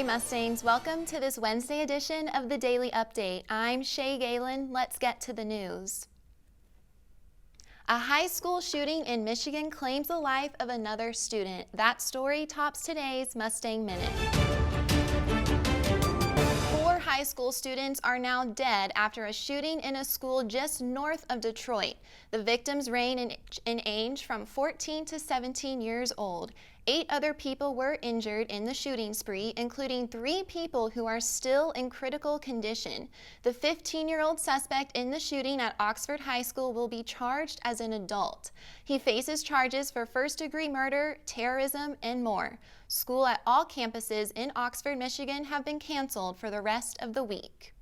Hey Mustangs, welcome to this Wednesday edition of the Daily Update. I'm Shaye Galen. Let's get to the news. A high school shooting in Michigan claims the life of another student. That story tops today's Mustang Minute. 4 high school students are now dead after a shooting in a school just north of Detroit. The victims range in age from 14 to 17 years old. 8 other people were injured in the shooting spree, including 3 people who are still in critical condition. The 15-year-old suspect in the shooting at Oxford High School will be charged as an adult. He faces charges for first-degree murder, terrorism, and more. School at all campuses in Oxford, Michigan have been canceled for the rest of the week.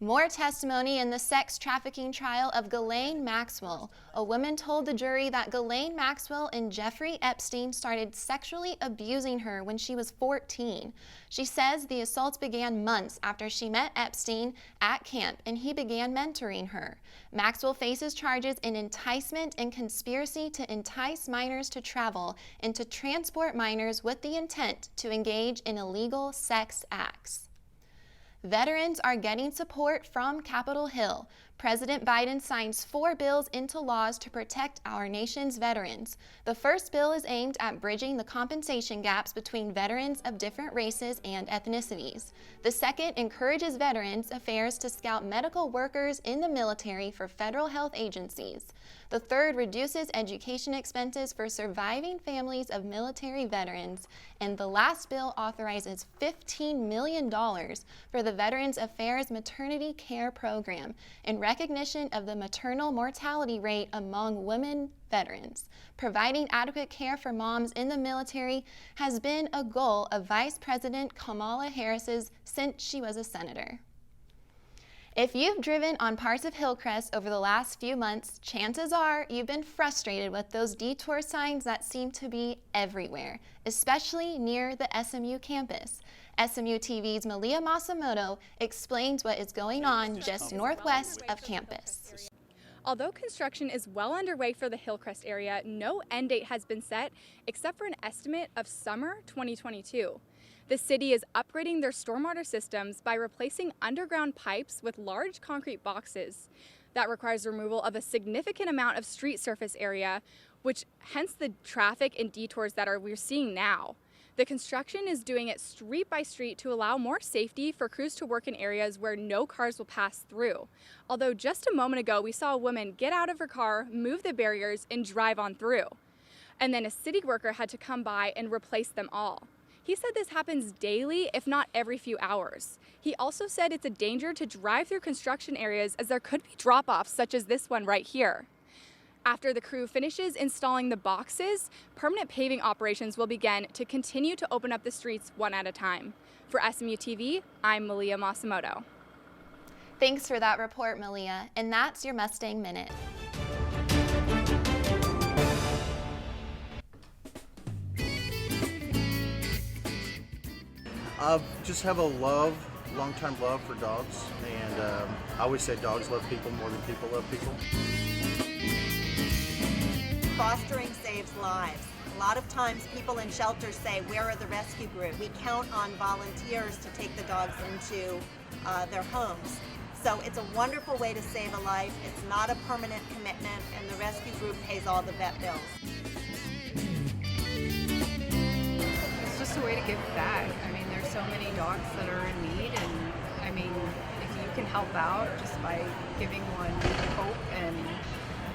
More testimony in the sex trafficking trial of Galen Maxwell. A woman told the jury that Galen Maxwell and Jeffrey Epstein started sexually abusing her when she was 14. She says the assaults began months after she met Epstein at camp and he began mentoring her. Maxwell faces charges in enticement and conspiracy to entice minors to travel and to transport minors with the intent to engage in illegal sex acts. Veterans are getting support from Capitol Hill. President Biden signs 4 bills into laws to protect our nation's veterans. The first bill is aimed at bridging the compensation gaps between veterans of different races and ethnicities. The second encourages Veterans Affairs to scout medical workers in the military for federal health agencies. The third reduces education expenses for surviving families of military veterans. And the last bill authorizes $15 million for the Veterans Affairs Maternity Care Program in recognition of the maternal mortality rate among women veterans. Providing adequate care for moms in the military has been a goal of Vice President Kamala Harris's since she was a senator. If you've driven on parts of Hillcrest over the last few months, chances are you've been frustrated with those detour signs that seem to be everywhere, especially near the SMU campus. SMU-TV's Melia Masumoto explains what is going on just northwest of campus. Although construction is well underway for the Hillcrest area, no end date has been set except for an estimate of summer 2022. The city is upgrading their stormwater systems by replacing underground pipes with large concrete boxes. That requires removal of a significant amount of street surface area, which hence the traffic and detours that we're seeing now. The construction is doing it street by street to allow more safety for crews to work in areas where no cars will pass through. Although just a moment ago, we saw a woman get out of her car, move the barriers, and drive on through. And then a city worker had to come by and replace them all. He said this happens daily, if not every few hours. He also said it's a danger to drive through construction areas as there could be drop-offs such as this one right here. After the crew finishes installing the boxes, permanent paving operations will begin to continue to open up the streets one at a time. For SMU-TV, I'm Melia Masumoto. Thanks for that report, Melia. And that's your Mustang Minute. Just have a long-time love for dogs, and I always say dogs love people more than people love people. Fostering saves lives. A lot of times people in shelters say, where are the rescue group? We count on volunteers to take the dogs into their homes. So it's a wonderful way to save a life. It's not a permanent commitment, and the rescue group pays all the vet bills. It's just a way to give back. I mean, there's so many dogs that are in need, and I mean, if you can help out just by giving one hope and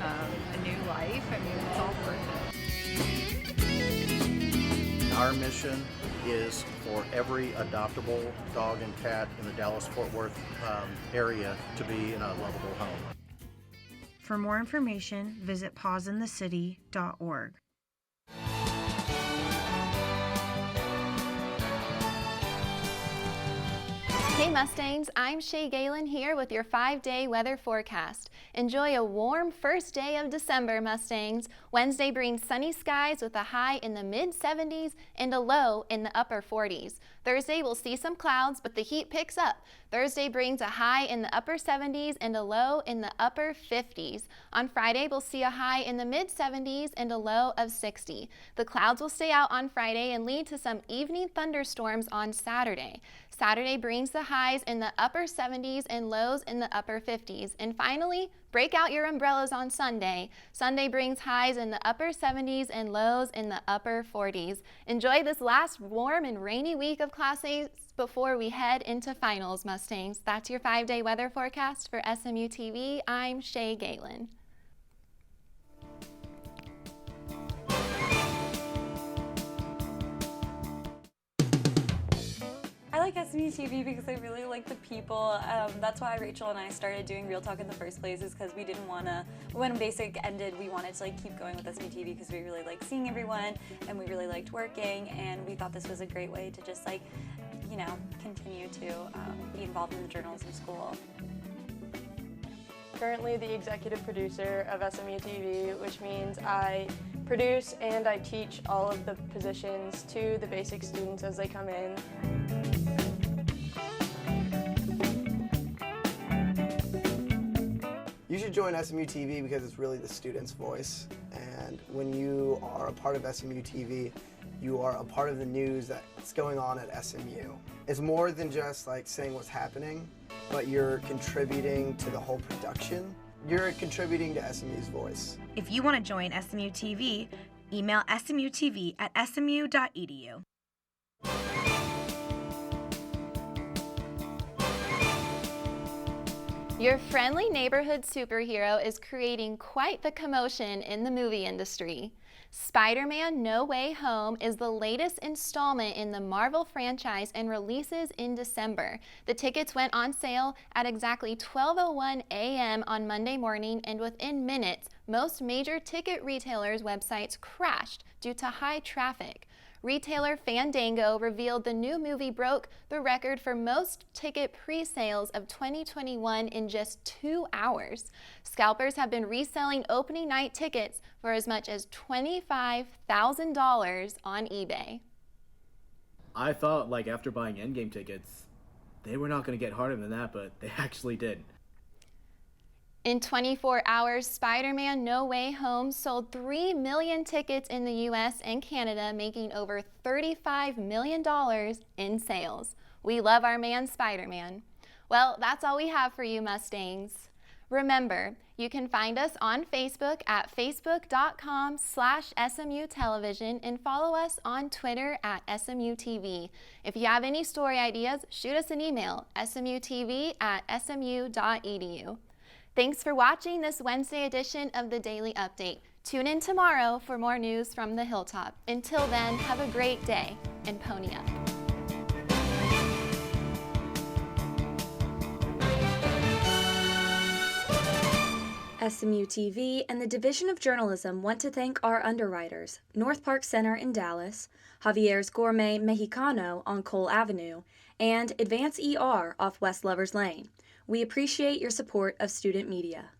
a new life, I mean, it's all worth it. Our mission is for every adoptable dog and cat in the Dallas-Fort Worth area to be in a lovable home. For more information, visit pauseinthecity.org. Hey Mustangs, I'm Shaye Galen here with your 5-day weather forecast. Enjoy a warm first day of December, Mustangs. Wednesday brings sunny skies with a high in the mid-70s and a low in the upper 40s. Thursday will see some clouds, but the heat picks up. Thursday brings a high in the upper 70s and a low in the upper 50s. On Friday, we'll see a high in the mid-70s and a low of 60. The clouds will stay out on Friday and lead to some evening thunderstorms on Saturday. Saturday brings the highs in the upper 70s and lows in the upper 50s. And finally, break out your umbrellas on Sunday. Sunday brings highs in the upper 70s and lows in the upper 40s. Enjoy this last warm and rainy week of Class A's before we head into finals, Mustangs. That's your 5-day weather forecast for SMU-TV. I'm Shaye Galen. I like SMU-TV because I really like the people. That's why Rachel and I started doing Real Talk in the first place, is because we didn't want to, when Basic ended, we wanted to keep going with SMU-TV because we really like seeing everyone and we really liked working, and we thought this was a great way to just continue to be involved in the journalism school. Currently the executive producer of SMU-TV, which means I produce and I teach all of the positions to the basic students as they come in. You should join SMU-TV because it's really the student's voice, and when you are a part of SMU-TV, you are a part of the news that's going on at SMU. It's more than just saying what's happening, but you're contributing to the whole production. You're contributing to SMU's voice. If you want to join SMU-TV, email smutv@smu.edu. Your friendly neighborhood superhero is creating quite the commotion in the movie industry. Spider-Man: No Way Home is the latest installment in the Marvel franchise and releases in December. The tickets went on sale at exactly 12:01 a.m. on Monday morning, and within minutes, most major ticket retailers' websites crashed due to high traffic. Retailer Fandango revealed the new movie broke the record for most ticket pre-sales of 2021 in just 2 hours. Scalpers have been reselling opening night tickets for as much as $25,000 on eBay. I thought, after buying Endgame tickets, they were not going to get harder than that, but they actually did. In 24 hours, Spider-Man: No Way Home sold 3 million tickets in the U.S. and Canada, making over $35 million in sales. We love our man Spider-Man. Well, that's all we have for you, Mustangs. Remember, you can find us on Facebook at facebook.com/SMU Television and follow us on Twitter at SMU-TV. If you have any story ideas, shoot us an email, smutv@smu.edu. Thanks for watching this Wednesday edition of the Daily Update. Tune in tomorrow for more news from the Hilltop. Until then, have a great day and pony up. SMU-TV and the Division of Journalism want to thank our underwriters, North Park Center in Dallas, Javier's Gourmet Mexicano on Cole Avenue, and Advance ER off West Lovers Lane. We appreciate your support of student media.